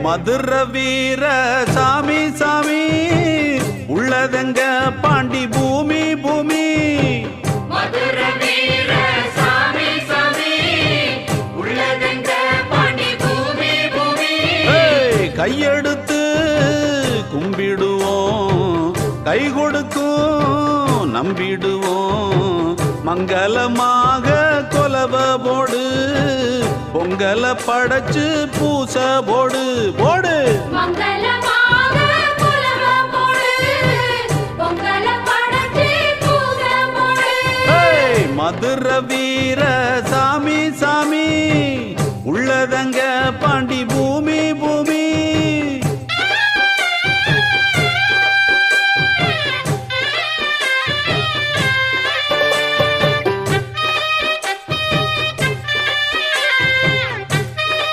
மதுர வீர சாமி சாமி உள்ளதங்க பாண்டி பூமி பூமி மதுர வீர சாமி சாமி உள்ளதங்க பாண்டி பூமி பூமி கையெடுத்து கும்பிடுவோம் கை கொடுக்கும் நம்பிடுவோம் மங்களமாக கொலவ போடு பொங்கல படைச்சு பூச போடு போடு மங்களமாக கொலவ போடு பொங்கல படைச்சு பூச போடு மதுர வீர சாமி சாமி உள்ளதங்க பாண்டி